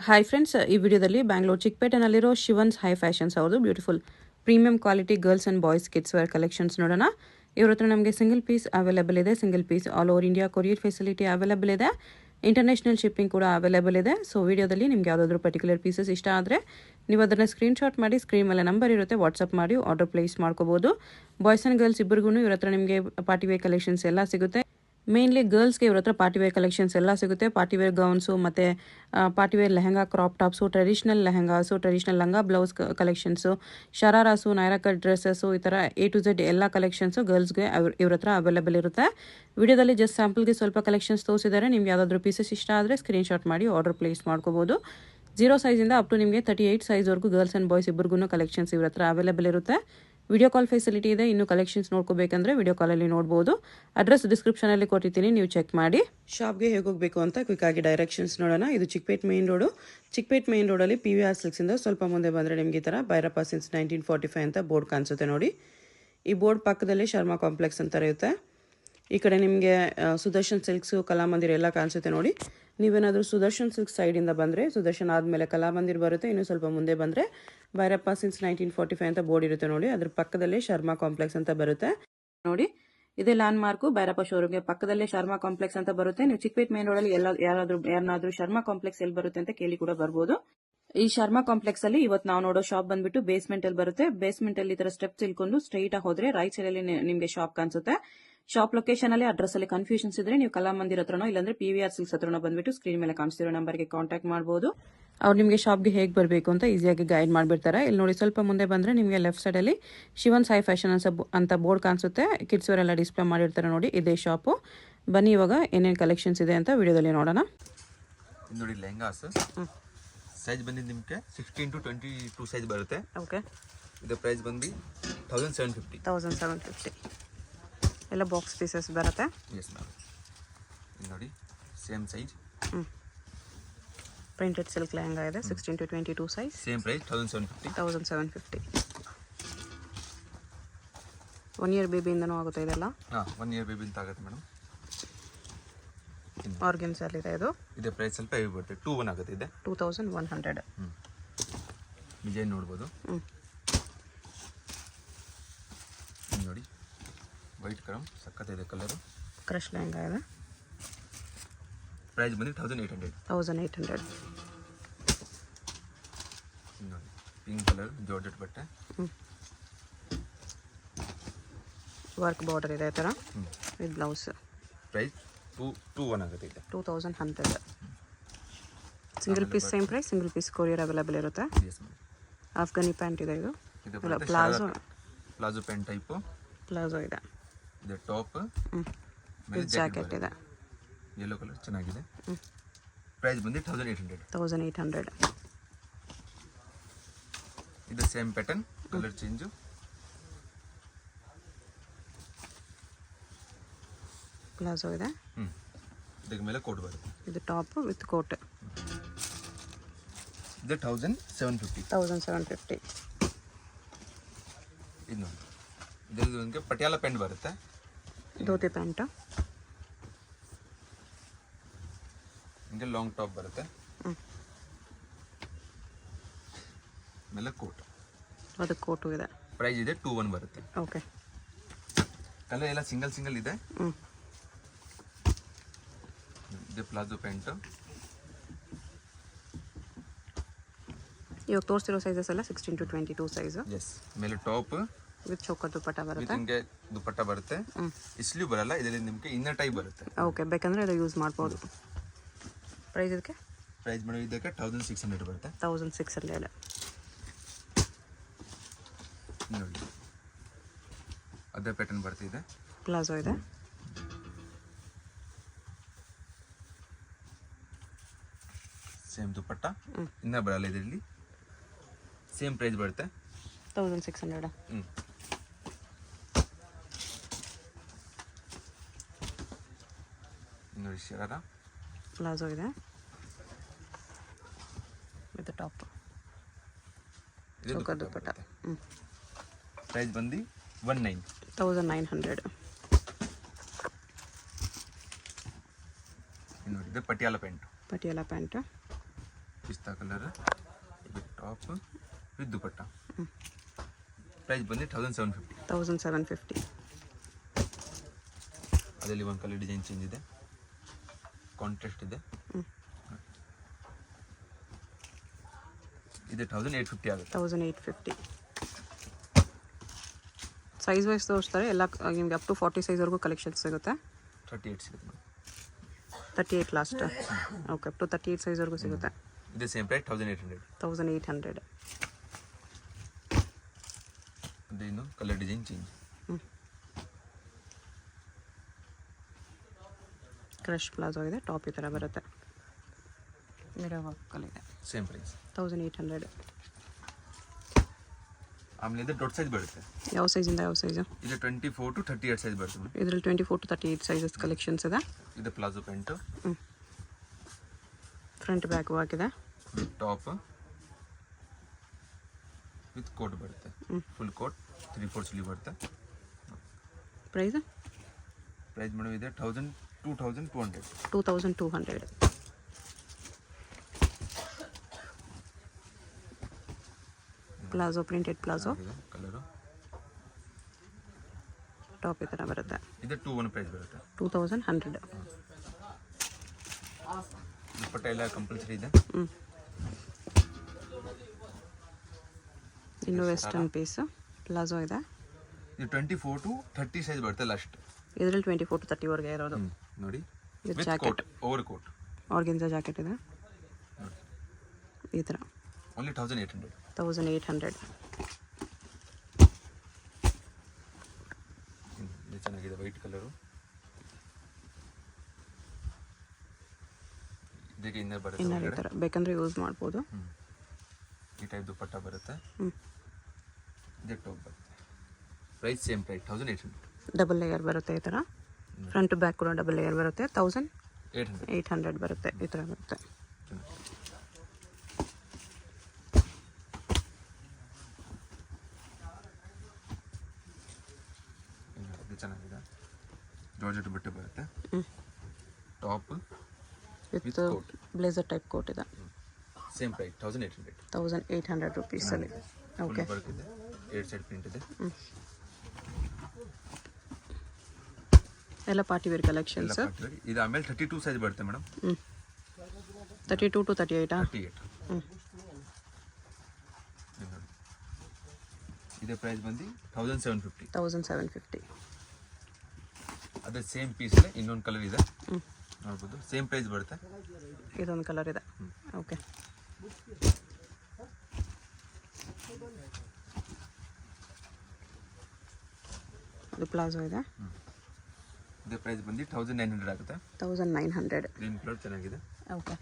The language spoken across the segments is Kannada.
ಹಾಯ್ ಫ್ರೆಂಡ್ಸ್, ಈ ವಿಡಿಯೋದಲ್ಲಿ ಬ್ಯಾಂಗ್ಳೂರ್ ಚಿಕ್ಕಪೇಟೆನಲ್ಲಿರೋ ಶಿವನ್ಸ್ ಹೈ ಫ್ಯಾಷನ್ಸ್ ಅವ್ರದ್ದು beautiful premium quality girls and boys kids wear collections ನೋಡೋಣ. ಇವ್ರ ಹತ್ರ ನಮಗೆ ಸಿಂಗಲ್ ಪೀಸ್ ಅವೈಲೇಬಲ್ ಇದೆ. Single piece all over India courier facility available ಇದೆ. ಇಂಟರ್ನ್ಯಾಷನಲ್ ಶಿಪ್ಪಿಂಗ್ ಕೂಡ ಅವೈಲೇಬಲ್ ಇದೆ. ಸೊ ವಿಡಿಯೋದಲ್ಲಿ ನಿಮಗೆ ಯಾವುದಾದ್ರೂ ಪರ್ಟಿಕ್ಯುಲರ್ ಪೀಸಸ್ ಇಷ್ಟ ಆದರೆ ನೀವು ಅದನ್ನು ಸ್ಕ್ರೀನ್ಶಾಟ್ ಮಾಡಿ ಸ್ಕ್ರೀನ್ ಮೇಲೆ ನಂಬರ್ ಇರುತ್ತೆ, ವಾಟ್ಸಪ್ ಮಾಡಿ ಆರ್ಡರ್ ಪ್ಲೇಸ್ ಮಾಡ್ಕೋಬೋದು. ಬಾಯ್ಸ್ ಆ್ಯಂಡ್ ಗರ್ಲ್ಸ್ ಇಬ್ಬರಿಗೂ ಇವ್ರ ಹತ್ರ ನಿಮಗೆ ಪಾರ್ಟಿ ವೇರ್ ಕಲೆಕ್ಷನ್ಸ್ ಎಲ್ಲ ಸಿಗುತ್ತೆ. ಮೇನ್ಲಿ ಗರ್ಲ್ಸ್ಗೆ ಇವ್ರ ಹತ್ರ ಪಾರ್ಟಿವೇರ್ ಕಲೆಕ್ಷನ್ಸ್ ಎಲ್ಲ ಸಿಗುತ್ತೆ. ಪಾರ್ಟಿವೇರ್ ಗೌನ್ಸು ಮತ್ತು party wear lehenga, crop tops, traditional lehengas, traditional ಲಂಗ blouse collections, shararas, Naira cut dresses, ಈ ಥರ A to Z ಎಲ್ಲ ಕಲೆಕ್ಷನ್ಸು ಗರ್ಲ್ಸ್ಗೆ ಇವ್ರ ಹತ್ರ ಅವೈಲೇಬಲ್ ಇರುತ್ತೆ. ವಿಡಿಯೋದಲ್ಲಿ ಜಸ್ಟ್ ಸ್ಯಾಂಪಲ್ಗೆ ಸ್ವಲ್ಪ ಕಲೆಕ್ಷನ್ಸ್ ತೋರಿಸಿದ್ದಾರೆ. ನಿಮ್ಗೆ ಯಾವುದಾದ್ರೂ ಪೀಸಸ್ ಇಷ್ಟ ಆದರೆ ಸ್ಕ್ರೀನ್ಶಾಟ್ ಮಾಡಿ ಆರ್ಡರ್ ಪ್ಲೇಸ್ ಮಾಡ್ಕೋಬೋದು. 0 ಸೈಜಿಂದ ಅಪ್ ಟು ನಿಮಗೆ 38 ಸೈಜ್ವರೆಗೂ ಗರ್ಲ್ಸ್ ಆ್ಯಂಡ್ ಬಾಯ್ಸ್ ಇಬ್ಬರಿಗೂ ಕಲೆಕ್ಷನ್ಸ್ ಇವ್ರ ಹತ್ರ ಅವೈಲೇಬಲ್ ಇರುತ್ತೆ. ವಿಡಿಯೋ ಕಾಲ್ ಫೆಸಿಲಿಟಿ ಇದೆ. ಇನ್ನು ಕಲೆಕ್ಷನ್ಸ್ ನೋಡ್ಕೋಬೇಕಂದ್ರೆ ವಿಡಿಯೋ ಕಾಲಲ್ಲಿ ನೋಡ್ಬೋದು. ಅಡ್ರೆಸ್ ಡಿಸ್ಕ್ರಿಪ್ಷನಲ್ಲಿ ಕೊಟ್ಟಿರ್ತೀನಿ, ನೀವು ಚೆಕ್ ಮಾಡಿ. ಶಾಪ್ಗೆ ಹೇಗೆ ಹೋಗಬೇಕು ಅಂತ ಕ್ವಿಕ್ ಆಗಿ ಡೈರೆಕ್ಷನ್ಸ್ ನೋಡೋಣ. ಇದು Chickpet main road. Chickpet main ರೋಡಲ್ಲಿ PVR ಸಿಲ್ಕ್ಸಿಂದ ಸ್ವಲ್ಪ ಮುಂದೆ ಬಂದರೆ ನಿಮಗೆ ಈ ಥರ ಭೈರಪ್ಪ ಸಿನ್ಸ್ 1945 ಅಂತ ಬೋರ್ಡ್ ಕಾಣಿಸುತ್ತೆ ನೋಡಿ. ಈ ಬೋರ್ಡ್ ಪಕ್ಕದಲ್ಲಿ ಶರ್ಮಾ ಕಾಂಪ್ಲೆಕ್ಸ್ ಅಂತ ಇರುತ್ತೆ. ಈ ಕಡೆ ನಿಮಗೆ ಸುದರ್ಶನ್ ಸಿಲ್ಕ್ಸು, ಕಲಾಮಂದಿರ ಎಲ್ಲ ಕಾಣಿಸುತ್ತೆ ನೋಡಿ. ನೀವೇನಾದರೂ ಸುದರ್ಶನ್ ಸಿಲ್ಕ್ ಸೈಡಿಂದ ಬಂದರೆ ಸುದರ್ಶನ್ ಆದಮೇಲೆ ಕಲಾಮಂದಿರ್ ಬರುತ್ತೆ. ಇನ್ನು ಸ್ವಲ್ಪ ಮುಂದೆ ಬಂದರೆ ಭೈರಪ್ಪ ಸಿನ್ಸ್ 1945 ಅಂತ ಬೋರ್ಡ್ ಇರುತ್ತೆ ನೋಡಿ. ಅದ್ರ ಪಕ್ಕದಲ್ಲೇ ಶರ್ಮಾ ಕಾಂಪ್ಲೆಕ್ಸ್ ಅಂತ ಬರುತ್ತೆ ನೋಡಿ. ಇದೇ ಲ್ಯಾಂಡ್ ಮಾರ್ಕು ಭೈರಪ್ಪ ಶೋರೂಮ್ಗೆ ಪಕ್ಕದಲ್ಲೇ ಶರ್ಮಾ ಕಾಂಪ್ಲೆಕ್ಸ್ ಅಂತ ಬರುತ್ತೆ. ನೀವು ಚಿಕ್ಕಪೇಟ್ ಮೇನ್ ರೋಡಲ್ಲಿ ಯಾರನ್ನಾದ್ರೂ ಶರ್ಮಾ ಕಾಂಪ್ಲೆಕ್ಸ್ ಎಲ್ಲಿ ಬರುತ್ತೆ ಅಂತ ಕೇಳಿ ಕೂಡ ಬರ್ಬೋದು. ಈ ಶರ್ಮಾ ಕಾಂಪ್ಲೆಕ್ಸ್ ಅಲ್ಲಿ ಇವತ್ತು ನಾವು ನೋಡೋ ಶಾಪ್ ಬಂದ್ಬಿಟ್ಟು ಬೇಸ್ಮೆಂಟ್ ಅಲ್ಲಿ ಬರುತ್ತೆ. ಬೇಸ್ಮೆಂಟ್ ಅಲ್ಲಿ ಈ ತರ ಸ್ಟೆಪ್ಸ್ ಇಳ್ಕೊಂಡು ಸ್ಟ್ರೈಟ್ ಆಗಿ ಹೋದ್ರೆ ರೈಟ್ ಸೈಡ್ ಅಲ್ಲಿ ನಿಮಗೆ ಶಾಪ್ ಕಾಣಿಸುತ್ತೆ. ಶಾಪ್ ಲೊಕೇಶನ್ ಅಲ್ಲಿ ಅಡ್ರೆಸ್ ಅಲ್ಲಿ ಕನ್ಫ್ಯೂಷನ್ಸ್ ಇದ್ರೆ ನೀವು ಕಲಾಮಂದಿರ ಹತ್ರನೋ ಇಲ್ಲಾಂದ್ರೆ PVR ಸಿಲ್ಕ್ಸ್ ಹತ್ರನೋ ಬಂದ್ಬಿಟ್ಟು ಸ್ಕ್ರೀನ್ ಮೇಲೆ ಕಾಣಿಸ್ತಿರೋ ನಂಬರ್ಗೆ ಕಾಂಟ್ಯಾಕ್ಟ್ ಮಾಡಬಹುದು. ಅವ್ರು ನಿಮಗೆ ಶಾಪ್ಗೆ ಹೇಗೆ ಬರಬೇಕು ಅಂತ ಈಸಿಯಾಗಿ ಗೈಡ್ ಮಾಡಿಬಿಡ್ತಾರೆ. ಇಲ್ಲಿ ನೋಡಿ, ಸ್ವಲ್ಪ ಮುಂದೆ ಬಂದರೆ ನಿಮಗೆ ಲೆಫ್ಟ್ ಸೈಡಲ್ಲಿ ಶಿವನ್ಸ್ ಹೈ ಫ್ಯಾಷನ್ ಅಂತ ಬೋರ್ಡ್ ಕಾಣಿಸುತ್ತೆ. ಕಿಡ್ಸ್ ವೇರ್ ಎಲ್ಲ ಡಿಸ್ಪ್ಲೇ ಮಾಡಿರ್ತಾರೆ ನೋಡಿ. ಇದೇ ಶಾಪು. ಬನ್ನಿ ಇವಾಗ ಏನೇನು ಕಲೆಕ್ಷನ್ಸ್ ಇದೆ ಅಂತ ವಿಡಿಯೋದಲ್ಲಿ ನೋಡೋಣ. ನೋಡಿ, ಲೆಹಂಗಾಸ್ ಸೈಜ್ ಬಂದಿದ್ದು ನಿಮಗೆ 16 to 22 ಸೈಜ್ ಬರುತ್ತೆ. ಓಕೆ. ಇದರ ಪ್ರೈಸ್ ಬಂದು 1750. ಎಲ್ಲ ಬಾಕ್ಸ್ ಪೀಸಸ್ ಬರುತ್ತೆ. Yes ma'am. ನೋಡಿ, same size. Printed silk lehenga ಇದೆ. 16 to 22 size. Same price 1750. 1 year ಬೇಬಿಯಿಂದನೂ ಆಗುತ್ತೆ ಇದೆಲ್ಲ. 1 ಇಯರ್ ಬೇಬಿ ಅಂತ ಆಗುತ್ತೆ ಮೇಡಮ್. ಆರ್ಗನ್ಸ್ ಅಲ್ಲಿ ಇದೆ ಇದು. ಇದೆ ಪ್ರೈಸ್ ಸ್ವಲ್ಪ ಹೆವಿ ಬರುತ್ತೆ. 21 ಆಗುತ್ತೆ. ಇದೆ 2100. ಡಿಸೈನ್ ನೋಡ್ಬೋದು ನೋಡಿ. ವೈಟ್ ಕಲರ್ ಸಕ್ಕತ್ತಿದೆ ಕಲರು. ಕ್ರಶ್ ಲೆಹಂಗಾ ಇದೆ. ಪ್ರೈಸ್ ಬಂದು 1800. ನೋಡಿ, ಪಿಂಕ್ ಕಲರ್ ಜಾರ್ಜೆಟ್ ಬಟ್ಟೆ. ವರ್ಕ್ ಬಾರ್ಡರ್ ಇದೆ ಈ ಥರ ವಿತ್ ಬ್ಲೌಸ್. ಪ್ರೈಸ್ 21 ಆಗುತ್ತೆ. ಇದೆ 2100. Single piece same price. Single piece courier available ಇರುತ್ತೆ. ಅಫ್ಘಾನಿ ಪ್ಯಾಂಟ್ ಇದೆ ಇದು. ಪ್ಲಾಜೋ ಪ್ಯಾಂಟ್ ಟೈಪು ಪ್ಲಾಜೋ ಇದೆ. ಇದು ಟಾಪ್ ವಿತ್ ಜಾಕೆಟ್ ಇದೆ. ಯೆಲ್ಲೋ ಕಲರ್ ಚೆನ್ನಾಗಿದೆ. ಪ್ರೈಸ್ ಬಂದು 1800. ಇದು same pattern, colour change. Palazzo ಇದೆ. ಇದಕ್ಕೆ ಮೇಲೆ ಕೋಟ್ ಬರುತ್ತೆ. ಇದು ಟಾಪ್ ವಿತ್ ಕೋಟ್. ಇದು 1750. ಇದು ನೋಡಿ, ಇದರಲ್ಲಿ ಒಂದು ಪಟಿಯಾಲ ಪ್ಯಾಂಟ್ ಬರುತ್ತೆ. ಧೋತಿ ಪ್ಯಾಂಟ್. ಹಿಂಗೆ ಲಾಂಗ್ ಟಾಪ್ ಬರುತ್ತೆ. ಮೇಲೆ ಕೋಟ್. ಅದು ಕೋಟು ಇದೆ. ಪ್ರೈಸ್ ಇದೆ 21 ಬರುತ್ತೆ. ಓಕೆ. ಕಲರ್ ಎಲ್ಲ ಸಿಂಗಲ್ ಇದೆ. ಇದು ಪ್ಲಾಜೋ ಪ್ಯಾಂಟ್. ಇವಾಗ ತೋರಿಸಿರೋ ಸೈಜಸ್ ಎಲ್ಲ 16 to 22 ಸೈಜ್. ಎಸ್. ಮೇಲೆ ಟಾಪ್ ವಿತ್ ಚೌಕ ದುಪ್ಪಟ್ಟ ಬರುತ್ತೆ. ನಿಮಗೆ ದುಪ್ಪಟ್ಟ ಬರುತ್ತೆ. ಇಸ್ಲಿ ಬರಲ್ಲ. ಇದರಲ್ಲಿ ನಿಮಗೆ ಇನ್ನರ್ ಟೈಪ್ ಬರುತ್ತೆ. ಓಕೆ, ಬೇಕಂದ್ರೆ ಅದು ಯೂಸ್ ಮಾಡ್ಬೋದು. ಪ್ರೈಸ್ ಇದಕ್ಕೆ ಪ್ರೈಸ್ ಮಾಡಿ ಇದಕ್ಕೆ 1600 ಬರುತ್ತೆ. 1600. ನೋಡಿ, ಅದೇ ಪ್ಯಾಟರ್ನ್ ಬರ್ತಿದೆ. ಪ್ಲಾಜೋ ಇದೆ. ಸೇಮ್ ದುಪ್ಪಟ್ಟ. ಇನ್ನೂ ಬರಲ್ಲ ಇದರಲ್ಲಿ. ಸೇಮ್ ಪ್ರೈಸ್ ಬರುತ್ತೆ 1600. ನೋಡಿ, ಶರಾರ ಪ್ಲಾಜೋ ಇದೆ ವಿತ್ ಟಾಪ್. ಚೌಕ ದುಪ್ಪಟ್ಟ. ಪ್ರೈಸ್ ಬಂದು 1900. ನೋಡಿ, ಇದು ಪಟಿಯಾಲ ಪ್ಯಾಂಟ್. ಪಟಿಯಾಲ ಪ್ಯಾಂಟ್. ಪಿಸ್ತಾ ಕಲರ್, ಇದು ಟಾಪ್ ವಿತ್ ದುಪಟ್ಟ. ಪ್ರೈಸ್ ಬಂದು 1750. 1750. ಅದರಲ್ಲಿ ಒಂದು ಕಲರ್ ಡಿಸೈನ್ ಚೇಂಜ್ ಇದೆ, ಕಾಂಟ್ರಾಸ್ಟ್ ಇದೆ. ಇದು 1850 ಆಗುತ್ತೆ. 1850. ಸೈಜ್ ವೈಸ್ ತೋರಿಸ್ತಾರೆ ಎಲ್ಲ ನಿಮಗೆ ಅಪ್ ಟು 40 ಸೈಜ್ವರೆಗೂ ಕಲೆಕ್ಷನ್ಸ್ ಸಿಗುತ್ತೆ. 38 ಸಿಗುತ್ತೆ madam. 38 last. Okay, up to 38 ಸೈಜ್ವರೆಗೂ ಸಿಗುತ್ತೆ. ಇದು ಸೇಮ್ ಪ್ರೈಸ್ 1800. 1800. ಅದೇನು colour design change. Crush palazzo ಇದೆ, ಟಾಪ್ ಈ ಥರ ಬರುತ್ತೆ. ಮಿರರ್ ವರ್ಕಲ್ಲಿದೆ. Same price 1800. ಆಮೇಲೆ ಇದು ದೊಡ್ಡ ಸೈಜ್ ಬರುತ್ತೆ. ಯಾವ ಸೈಜಿಂದ ಯಾವ ಸೈಜು? ಇದು 24 to 38 ಸೈಜ್ ಬರುತ್ತೆ. ಇದರಲ್ಲಿ 24 to 38 ಸೈಜಸ್ ಕಲೆಕ್ಷನ್ಸ್ ಇದೆ. ಇದು ಪ್ಲಾಜೋ ಪ್ಯಾಂಟು, ಫ್ರಂಟ್ ಬ್ಯಾಕ್ ಹಾಕಿದೆ. ಟಾಪ್ ವಿತ್ ಕೋಟ್ ಬರುತ್ತೆ, ಫುಲ್ ಕೋಟ್ 3/4 ಸ್ಲೀವ್ ಬರುತ್ತೆ. ಪ್ರೈಸ್ ಮೇಡಮ್ ಇದೆ 2200. 2200. Palazzo, printed palazzo, colour top ಈ ಥರ ಬರುತ್ತೆ. ಇದು 21 ಪ್ರೈಸ್ ಬರುತ್ತೆ. 2100. ದುಪ್ಪಟ್ಟ ಎಲ್ಲ ಕಂಪಲ್ಸರಿ ಇದೆ. ಇನ್ನು ವೆಸ್ಟರ್ನ್ ಪೀಸು ಪ್ಲಾಜೋ ಇದೆ. ಇದು 24 to 30 ಸೈಜ್ ಬರುತ್ತೆ ಲಾಸ್ಟ್. ಇದರಲ್ಲಿ 24 to 30ವರೆಗೆ ಇರೋದು. ನೋಡಿ, ಇದು with jacket, coat, over coat, organza jacket ಇದೆ ಈ ಥರ. ಓನ್ಲಿ 1800. 1800. ಇದು ಚೆನ್ನಾಗಿದೆ, ವೈಟ್ ಕಲರು. ಇದಕ್ಕೆ ಇನ್ನರ್ ಬರುತ್ತೆ, ಇನ್ನರ್ ಈ ಥರ ಬೇಕಂದ್ರೆ ಯೂಸ್ ಮಾಡ್ಬೋದು. ಈ ಟೈಪ್ ದುಪ್ಪಟ್ಟ ಬರುತ್ತೆ. ಇದು ಟಾಪ್ ಬರುತ್ತೆ. Price same price 1800. Double layer ಬರುತ್ತೆ ಈ ಥರ. ಫ್ರಂಟ್ ಬ್ಯಾಕ್ ಕೂಡ ಡಬಲ್ ಲೇಯರ್ ಬರುತ್ತೆ. 1800 ಬರುತ್ತೆ ಈ ಥರ ಬರುತ್ತೆ. ಇದು ಚೆನ್ನಾಗಿದೆ, ಜಾರ್ಜೆಟ್ ಬಟ್ಟೆ ಬರುತ್ತೆ. Top with blazer type coat ಇದೆ. Same price 1800. 1800 ರುಪೀಸಲ್ಲಿ. ಓಕೆ, ಬರುತ್ತೆ. 2 ಸೈಡ್ ಪ್ರಿಂಟ್ ಇದೆ. ಎಲ್ಲ ಪಾರ್ಟಿ ವೇರ್ ಕಲೆಕ್ಷನ್ಸ್. ಇದು ಆಮೇಲೆ 32 ಸೈಜ್ ಬರುತ್ತೆ ಮೇಡಮ್. 32 to 38. 38. ಇದೇ ಪ್ರೈಸ್ ಬಂದು 1750. 1750. ಅದೇ ಸೇಮ್ ಪೀಸಲ್ಲಿ ಇನ್ನೊಂದು ಕಲರ್ ಇದೆ, ನೋಡ್ಬೋದು. ಸೇಮ್ ಪ್ರೈಸ್ ಬರುತ್ತೆ. ಇದೊಂದು ಕಲರ್ ಇದೆ. ಓಕೆ, ಇದು ಪ್ಲಾಜೋ ಇದೆ. ಇದೇ ಪ್ರೈಸ್ ಬಂದು 1900 ಆಗುತ್ತೆ. 1900. ಗ್ರೀನ್ ಕಲರ್ ಚೆನ್ನಾಗಿದೆ. ಓಕೆ,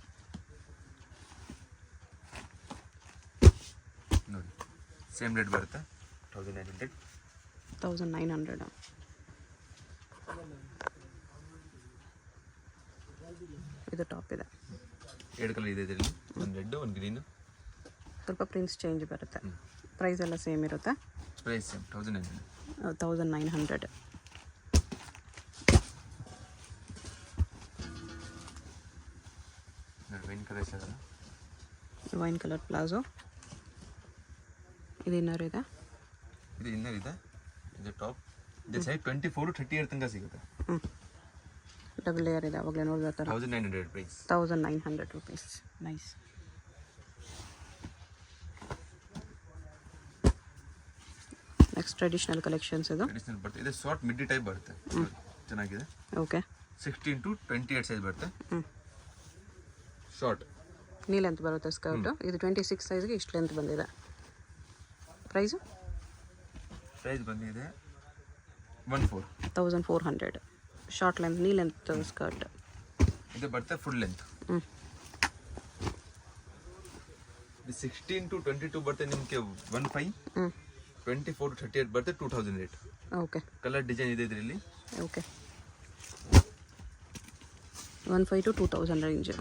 ನೋಡಿ, ಸೇಮ್ ರೇಟ್ ಬರುತ್ತೆ 1900. 1900. ಇದು ಟಾಪ್ ಇದೆ. 2 ಕಲರ್ ಇದೆ ಇದರಲ್ಲಿ, ಒಂದು ರೆಡ್, ಒಂದು ಗ್ರೀನು. ಸ್ವಲ್ಪ ಪ್ರಿಂಟ್ಸ್ ಚೇಂಜ್ ಬರುತ್ತೆ. ಪ್ರೈಸ್ ಎಲ್ಲ ಸೇಮ್ ಇರುತ್ತೆ. Price same 1900. 1900. ವೈನ್ ಕಲರ್ ಇದೆ, ವೈನ್ ಕಲರ್ ಪ್ಲಾಜೋ. ಇದು ಇನ್ನರ್ ಇದೆ. ಇದು ಇನ್ನರ್ ಇದೆ. ಇದು ಟಾಪ್. ಇದು ಸೈಡ್ 24 to 38 ತನಕ ಸಿಗುತ್ತೆ. ಡಬಲ್ ಲೇಯರ್ ಇದೆ, ಅವಾಗಲೇ ನೋಡಿದ ಥರ. 1900 price. 1900 rupees. Nice. Next traditional collections ಇದು. ಟ್ರೆಡಿಷನಲ್ ಬರುತ್ತೆ. ಇದು ಶಾರ್ಟ್ ಮಿಡ್ಡಿ ಟೈಪ್ ಬರುತ್ತೆ, ಚೆನ್ನಾಗಿದೆ. ಓಕೆ, 16 to 28 ಸೈಜ್ ಬರುತ್ತೆ. ಶಾರ್ಟ್ ನೀ ಲೆಂತ್ ಬರುತ್ತೆ ಸ್ಕರ್ಟು. ಇದು 26 ಸೈಜ್ಗೆ ಇಷ್ಟು ಲೆಂತ್ ಬಂದಿದೆ. ಪ್ರೈಸು ಬಂದಿದೆ 1400. Short length, knee length skirt. ಇದು ಬರುತ್ತೆ ಫುಲ್ ಲೆಂತ್. ಇದು 16 to 22 ಬರುತ್ತೆ ನಿಮಗೆ 15. 24 to 38 ಬರುತ್ತೆ 2000 ರೇಟ್. ಓಕೆ, ಕಲರ್ ಡಿಸೈನ್ ಇದೆ ಇದರಲ್ಲಿ. Okay, 15 to 2000 range.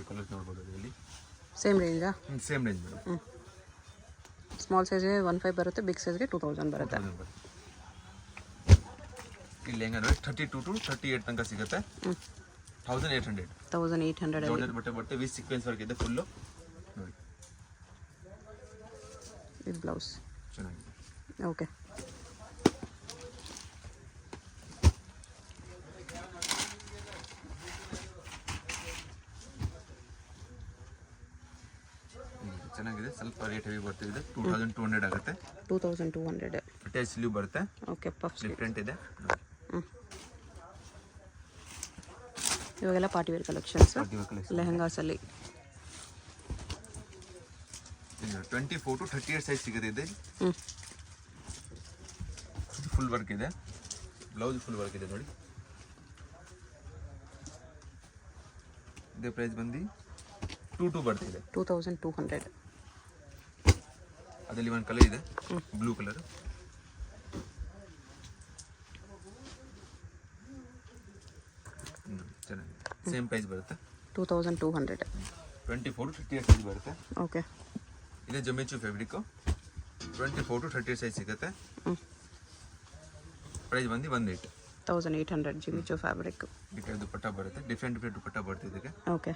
ಕಲರ್ಸ್ ನೋಡ್ಬೋದು ಇದರಲ್ಲಿ. ಸೇಮ್ ರೇಂಜಾ? Same range madam. ಸ್ಮಾಲ್ ಸೈಜ್ಗೆ 15 ಬರುತ್ತೆ, ಬಿಗ್ ಸೈಜ್ಗೆ 2000 ಬರುತ್ತೆ. ಇಲ್ಲಿ ಹೆಂಗಂದ್ರೆ 32 to 38 ತನಕ ಸಿಗುತ್ತೆ. 1800. 1800 ಜಾರ್ಜೆಟ್ ಬಟ್ಟೆ ಬರುತ್ತೆ ವಿತ್ ಸೀಕ್ವೆನ್ಸ್ ವರ್ಕ್ ಇದೆ ಫುಲ್ಲು ನೋಡಿ ವಿತ್ ಬ್ಲೌಸ್. ಚೆನ್ನಾಗಿದೆ. ಓಕೆ. ಚೆನ್ನಾಗಿದೆ. ಸ್ವಲ್ಪ ರೇಟ್ ಹೆವಿ ಬರ್ತಿದೆ. 2200 ಆಗುತ್ತೆ. 2200. ಅಟ್ಯಾಚ್ ಸ್ಲೀವ್ ಬರುತ್ತೆ. ಓಕೆ. ಪಫ್ ಸ್ಲೀವ್ ಡಿಫ್ರೆಂಟ್ ಇದೆ. ಇವಾಗೆಲ್ಲ ಪಾರ್ಟಿ ವೇರ್ ಕಲೆಕ್ಷನ್ಸ್. ಲೆಹಂಗಾಸಲ್ಲಿ 24 to 38 ಸೈಜ್ ಸಿಗುತ್ತೆ ಇದೆ. ಫುಲ್ ವರ್ಕ್ ಇದೆ. ಬ್ಲೌಸ್ ಫುಲ್ ವರ್ಕ್ ಇದೆ ನೋಡಿ. ಇದೇ ಪ್ರೈಸ್ ಬಂದು 22 ಬರ್ತಿದೆ. 2200. ಅದರಲ್ಲಿ ಒಂದು ಕಲರ್ ಇದೆ ಬ್ಲೂ ಕಲರ್. ಚೆನ್ನಾಗಿದೆ. ಸೇಮ್ ಪ್ರೈಸ್ ಬರುತ್ತೆ 2200. 24 to 38 ಸೈಜ್ ಬರುತ್ತೆ. ಓಕೆ. ಇದೆ ಜಮಿಚು ಫ್ಯಾಬ್ರಿಕ್. 24 to 38 ಸೈಜ್ ಸಿಗುತ್ತೆ. ಪ್ರೈಸ್ ಬಂದು 1800 ಜಿಮಿಚು ಫ್ಯಾಬ್ರಿಕ್. ಈ ಟೈಪ್ ದುಪಟ್ಟ ಬರುತ್ತೆ. ಡಿಫ್ರೆಂಟ್ ದುಪಟ್ಟ ಬರುತ್ತೆ ಇದಕ್ಕೆ. ಓಕೆ.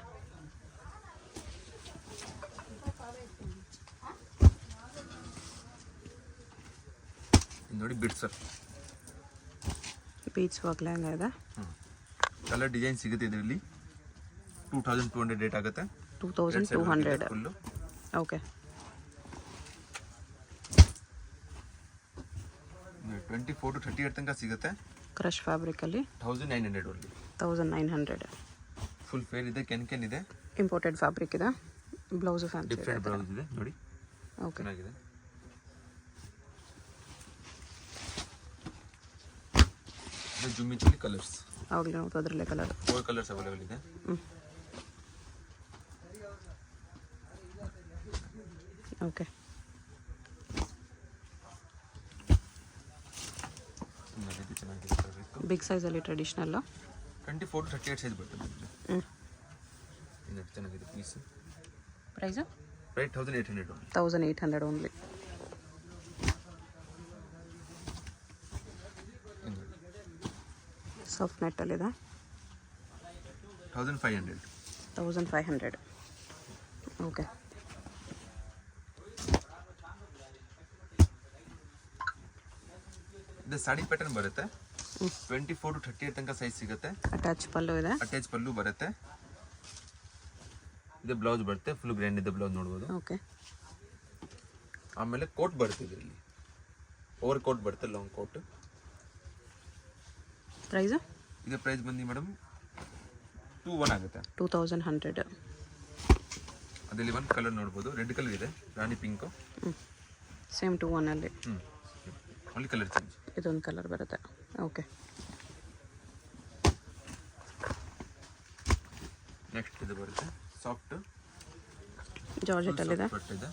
ನೋಡಿ bits work. Beads work lehenga ಇದೆ. ಕಲರ್ ಡಿಸೈನ್ ಸಿಗುತ್ತೆ ಇದರಲ್ಲಿ. 2200 ರೇಟ್ ಆಗುತ್ತೆ. 2200 ಫುಲ್ಲು. ಓಕೆ. 24 to 38 ತನಕ ಸಿಗುತ್ತೆ. ಕ್ರಶ್ ಫ್ಯಾಬ್ರಿಕಲ್ಲಿ 1900 ಓನ್ಲಿ. 1900. ಫುಲ್ ಫೇರ್ ಇದೆ. ಕೆನ್ ಇದೆ. ಇಂಪೋರ್ಟೆಡ್ ಫ್ಯಾಬ್ರಿಕ್ ಇದೆ. ಬ್ಲೌಸ್ ಫ್ಯಾನ್ಸಿ ಡಿಫ್ರೆಂಟ್ ಬ್ಲೌಸ್ ಇದೆ ನೋಡಿ. ಓಕೆ. ಚೆನ್ನಾಗಿದೆ. ಇದು ಜುಮ್ಮಿಚಲ್ಲಿ ಕಲರ್ಸ್. ಆಗಲಿ ನೋಡ್ತು ಅದರಲ್ಲೇ ಕಲರ್. 4 ಕಲರ್ಸ್ ಅವೈಲೇಬಲ್ ಇದೆ. ಓಕೆ. ಚೆನ್ನಾಗಿದೆ ಫ್ಯಾಬ್ರಿಕ್. ಬಿಗ್ ಸೈಜಲ್ಲಿ ಟ್ರೆಡಿಷ್ನಲ್. 24 to 38 ಸೈಜ್ ಬರ್ತದೆ. ಇದು ಚೆನ್ನಾಗಿದೆ piece. Price price 1800 only. 1800 only. Soft ನೆಟ್ಟಲ್ಲಿದೆ. 1500. 1500. ಓಕೆ. ಇದು ಸಾಡಿ ಪ್ಯಾಟರ್ನ್ ಬರುತ್ತೆ. 24 to 38 ತನಕ ಸೈಜ್ ಸಿಗುತ್ತೆ. ಅಟ್ಯಾಚ್ ಪಲ್ಲು ಇದೆ. ಅಟ್ಯಾಚ್ ಪಲ್ಲು ಬರುತ್ತೆ. ಇದು ಬ್ಲೌಸ್ ಬರುತ್ತೆ. ಫುಲ್ ಗ್ರ್ಯಾಂಡ್ ಇದೆ ಬ್ಲೌಸ್ ನೋಡ್ಬೋದು. ಓಕೆ. ಆಮೇಲೆ ಕೋಟ್ ಬರುತ್ತೆ ಇದರಲ್ಲಿ. ಓವರ್ ಕೋಟ್ ಬರುತ್ತೆ ಲಾಂಗ್ ಕೋಟ್. ಪ್ರೈಸು ಇದು ಪ್ರೈಸ್ ಬಂದು ಮೇಡಮ್ 2100 ಆಗುತ್ತೆ. 2100. ಅದರಲ್ಲಿ ಒಂದು ಕಲರ್ ನೋಡ್ಬೋದು. ರೆಡ್ ಕಲರ್ ಇದೆ. ರಾಣಿ ಪಿಂಕು. ಸೇಮ್ 21ಅಲ್ಲಿ. Only colour change. ಇದೊಂದು ಕಲರ್ ಬರುತ್ತೆ. ಓಕೆ. ನೆಕ್ಸ್ಟ್ ಇದು ಬರುತ್ತೆ ಸಾಫ್ಟ್ ಜಾರ್ಜೆಟಲ್ಲಿದೆ. ಇದೆ.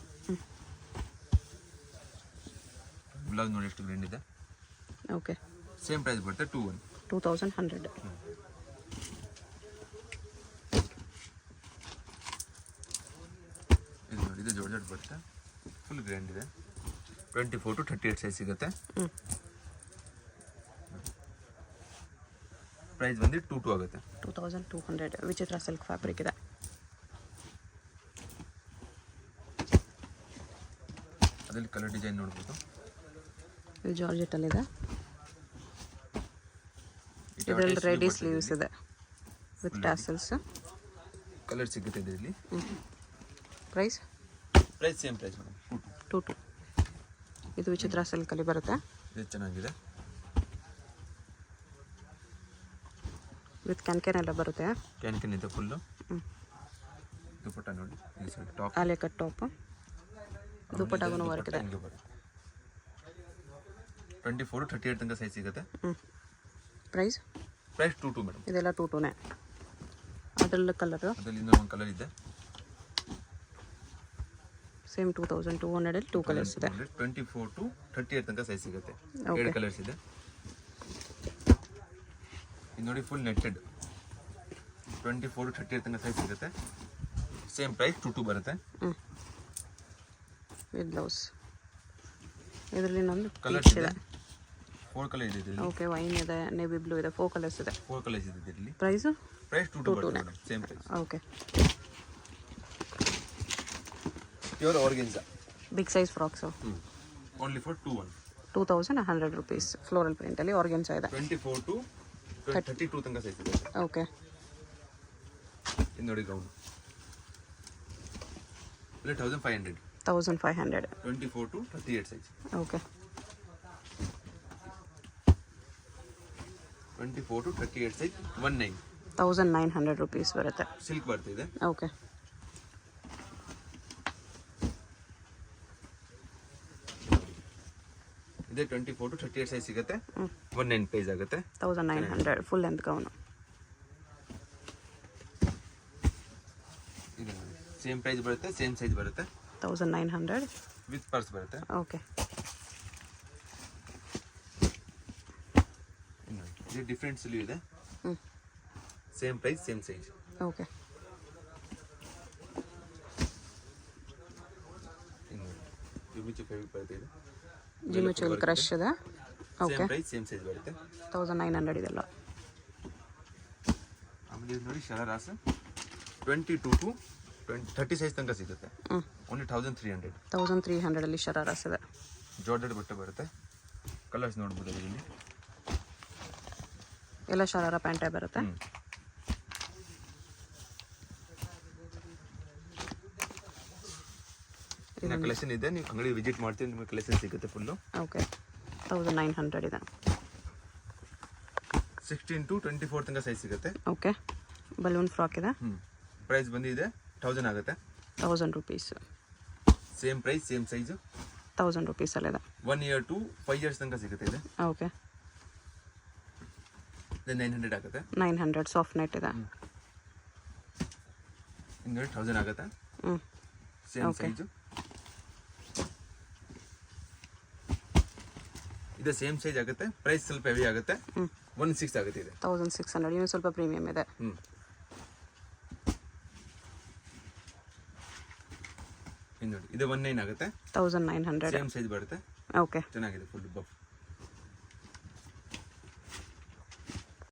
ಬ್ಲೌಸ್ ನೋಡಿ ಎಷ್ಟು ಗ್ರ್ಯಾಂಡ್ ಇದೆ. ಓಕೆ. ಸೇಮ್ ಪ್ರೈಸ್ ಬರುತ್ತೆ 2100. ಇದು ನೋಡಿ ಇದು ಜಾರ್ಜೆಟ್ ಬರುತ್ತೆ. ಫುಲ್ ಗ್ರ್ಯಾಂಡ್ ಇದೆ. 24 to 38 ಸೈಜ್ ಸಿಗುತ್ತೆ. ಪ್ರೈಸ್ ಬಂದು 22 ಆಗುತ್ತೆ. 2200. ವಿಚಿತ್ರ ಸಿಲ್ಕ್ ಫ್ಯಾಬ್ರಿಕ್ ಇದೆ. ಅದರಲ್ಲಿ ಕಲರ್ ಡಿಸೈನ್ ನೋಡ್ಬೋದು. ಇದು ಜಾರ್ಜೆಟಲ್ಲಿದೆ. ಇದರಲ್ಲಿ ರೆಡಿ ಸ್ಲೀವ್ಸ್ ಇದೆ ವಿತ್ ಟ್ಯಾಸಲ್ಸ್. ಕಲರ್ ಸಿಗುತ್ತೆ ಇದರಲ್ಲಿ. Price same price madam 22. ಇದು ವಿಚಿತ್ರ ಸಿಲ್ಕಲ್ಲಿ ಬರುತ್ತೆ. ಇದು ಚೆನ್ನಾಗಿದೆ. ವಿತ್ ಕ್ಯಾನ್ ಎಲ್ಲ ಬರುತ್ತೆ. ಕ್ಯಾನ್ ಇದೆ ಫುಲ್ಲು. ದುಪಟ್ಟ ನೋಡಿ. ಈ ಸೈಡ್ ಟಾಪ್ ಆಲೆ ಕಟ್ ಟಾಪ್. ದುಪಟ್ಟಾಗೂ ವರ್ಕ್ ಇದೆ. 24 to 38 ತನಕ ಸೈಜ್ ಸಿಗುತ್ತೆ. Price 22 madam. ಇದೆಲ್ಲ 22ನೇ. ಅದರಲ್ಲಿ ಕಲರು. ಅದರಲ್ಲಿ ಇನ್ನೂ ಒಂದು ಕಲರ್ ಇದೆ. ಸೇಮ್ 2200 2 ಕಲರ್ಸ್ ಇದೆ. 24 to 38 ತನಕ ಸೈಜ್ ಸಿಗುತ್ತೆ. Okay. 2 ಕಲರ್ಸ್ ಇದೆ. ಇದು ನೋಡಿ ಫುಲ್ ನೆಟ್ಟೆಡ್. 24 to 38 ತನಕ ಸೈಜ್ ಸಿಗುತ್ತೆ. ಸೇಮ್ ಪ್ರೈಸ್ 22 ಬರುತ್ತೆ. With blouse. ಇದರಲ್ಲಿ ನಮ್ಮದು ಕಲರ್ಸ್ ಇದೆ. 4 ಕಲರ್ ಇದೆ ಇದರಲ್ಲಿ. ಓಕೆ. ವೈನ್ ಇದೆ, ನೇವಿ ಬ್ಲೂ ಇದೆ, 4 ಕಲರ್ಸ್ ಇದೆ. 4 ಕಲರ್ಸ್ ಇದೆ ಇದರಲ್ಲಿ. ಪ್ರೈಸು ಪ್ರೈಸ್ 2 ಬರುತ್ತೆ madam, same price. Okay. Pure organza big size frocks only for 2100 rupees. Floral ಪ್ರಿಂಟಲ್ಲಿ ಆರ್ಗೆನ್ಸಾ ಇದೆ. 24 to 32 ತನಕ ಸೈಜ್ ಇದೆ. ಓಕೆ. ಇದು ನೋಡಿ ಗೌನ್ ಇಲ್ಲ 1500 24 to 38 size. Okay. 24 to 38 size 1900 rupees ಬರುತ್ತೆ. ಸಿಲ್ಕ್ ಬರ್ತಿದೆ. ಓಕೆ. ಇದೆ 24 to 38 ಸೈಜ್ ಸಿಗುತ್ತೆ. 19 ಪೇಜ್ ಆಗುತ್ತೆ. 1900 ಫುಲ್ ಲೆಂತ್ ಗೌನು. ಇದು ಸೇಮ್ ಪ್ರೈಸ್ ಬರುತ್ತೆ, ಸೇಮ್ ಸೈಜ್ ಬರುತ್ತೆ. 1900 ವಿತ್ ಪರ್ಸ್ ಬರುತ್ತೆ. ಓಕೆ. ಇದು ಡಿಫ್ರೆಂಟ್ ಸ್ಲೀವ್ ಇದೆ. Same price, same size. Okay. ಜಿಮಿಚು ಫೇವ್ರಿಕ್ ಬರುತ್ತೆ. ಇದು ಜಿಮಿಚುಲ್ ಕ್ರಶ್ ಇದೆ. Okay. Same price, same size ಬರುತ್ತೆ. 1900 ಇದೆಲ್ಲ. ಆಮೇಲೆ ಇದು ನೋಡಿ ಶರಾರಾಸ್ 22 to 30 ಸೈಜ್ ತನಕ ಸಿಗುತ್ತೆ. ಓನ್ಲಿ 1300. 1300 ಅಲ್ಲಿ ಶರಾರಾಸ್ ಇದೆ. ಜಾರ್ಜೆಟ್ ಬಟ್ಟೆ ಬರುತ್ತೆ. ಕಲರ್ಸ್ ನೋಡ್ಬೋದು ಇಲ್ಲಿ. ಎಲ್ಲ ಶರಾರ ಪ್ಯಾಂಟೇ ಬರುತ್ತೆ. ಇನ್ನ ಕಲೆಕ್ಷನ್ ಇದೆ, ನೀವು ಅಂಗಡಿ ವಿಸಿಟ್ ಮಾಡ್ತೀವಿ, ನಿಮಗೆ ಕಲೆಕ್ಷನ್ ಸಿಗುತ್ತೆ ಫುಲ್ಲು. ಓಕೆ. 1900 ಇದೆ. 16 to 24 ತನಕ ಸೈಜ್ ಸಿಗುತ್ತೆ. ಓಕೆ. ಬಲೂನ್ ಫ್ರಾಕ್ ಇದೆ. ಪ್ರೈಸ್ ಬಂದಿದೆ 1000 ಆಗುತ್ತೆ. 1000 rupees. Same price, same size. 1000 rupees ಅಲ್ಲಿದೆ. 1 year to 5 years ತನಕ ಸಿಗುತ್ತೆ ಇದೆ. ಓಕೆ. ಇದು 900 ಆಗುತ್ತೆ. 900 ಸಾಫ್ಟ್ ನೆಟ್ ಇದೆ. ಇನ್ನು 1000 ಆಗುತ್ತೆ. Same size. ಇದು ಸೇಮ್ ಸೈಜ್ ಆಗುತ್ತೆ. ಪ್ರೈಸ್ ಸ್ವಲ್ಪ ಹೆವಿ ಆಗುತ್ತೆ. 16 ಆಗುತ್ತೆ ಇದೆ. 1600 ಇನ್ನೂ ಸ್ವಲ್ಪ ಪ್ರೀಮಿಯಂ ಇದೆ. ಇನ್ನು ನೋಡಿ ಇದು 19 ಆಗುತ್ತೆ. 1900 ಸೇಮ್ ಸೈಜ್ ಬರುತ್ತೆ. ಓಕೆ. ಚೆನ್ನಾಗಿದೆ ಫುಲ್ ಬಫ್.